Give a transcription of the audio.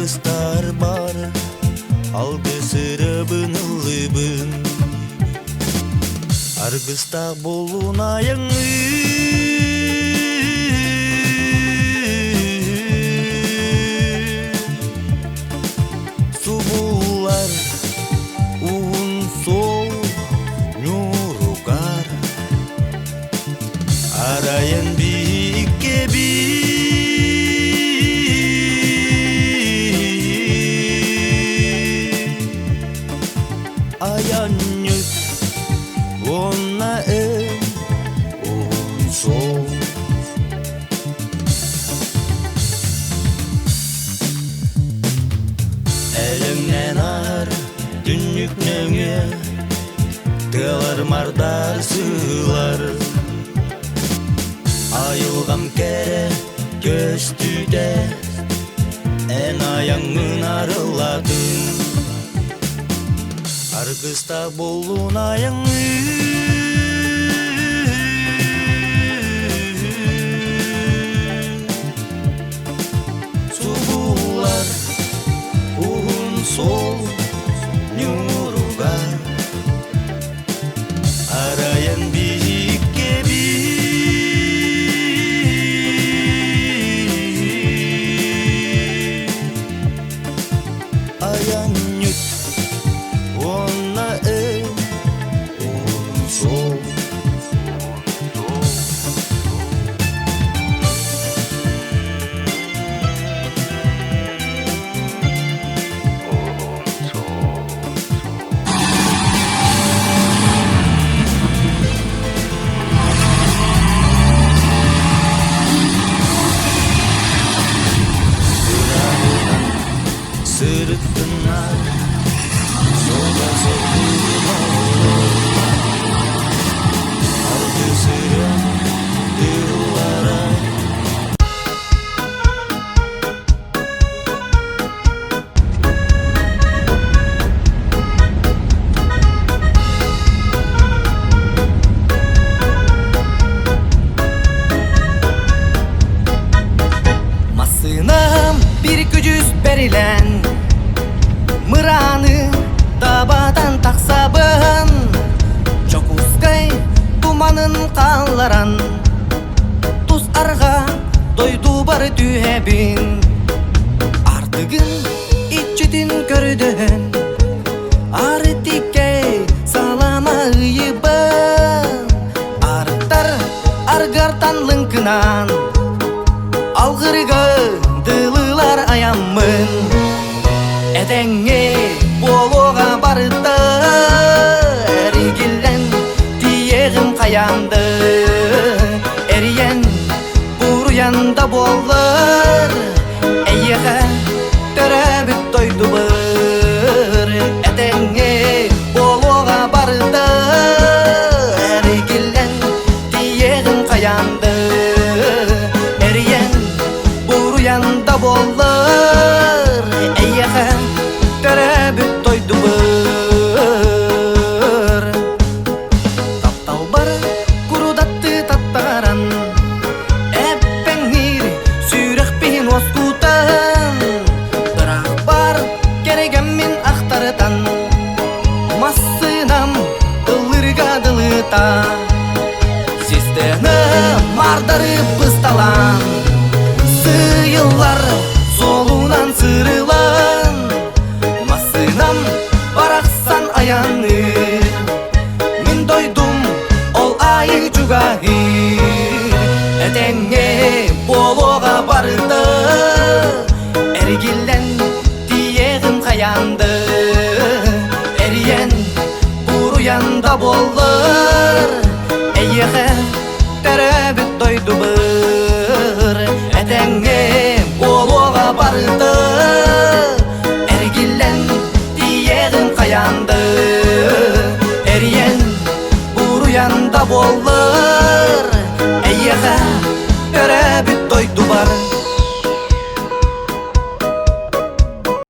Аргыстар бар, алды сырыбын ылыбын. Аргыста болуна яңы субулар, уын сол нюругар. Арайын бийикке аяннют онна уын сол. Әліңнен ар дүннікніңе тылар мардар сылар. Айылғам кәрі көстүде ән аяңын арыладың. Аргыста болуын аяңы субулар, уын сол нюругар. Арайын бийикке аяннют онна уын сол. Sırıttınlar, sola sokulma aldı sırım yıllara. Masınam bir gücüz berilen Mırаны табадан тақсабын Çok ускай туманын қаларан Тус арға дойду бар түйебін Артығын итчетін көрден Ары тикке салама ұйыбын Арықтар арғартан лыңкынан Алғырғы дылылар аямын Әдәңе болуға барды Әрігілен тиегім қаянды Әріен бұруянда болыр Әйеға төрәбіт тойды бір Әдәңе болуға барды Әрігілен тиегім қаянды Әріен бұруянда болыр Әйеға төрәбіт тойды бір Таптал бар құрудатты таттаран Әппәңір сүйрекпен оскутан Бірақ бар керегеммен ақтарытан Масынам дылырға дылыта Систені мардарып пысталан Сыйылар солунан сырылан Масынам барақсан аяны Мен дойдум ол айы жүгахир Әдәңе болуға барды Әргілен тиегім қаянды Әріен бұруянда болыр Әйеға төрәбіт дойды бір Әдәңе болуға барды Әргілен тиегім қаянды Әріен бұруянда болыр Әйеға төрәбіт дойды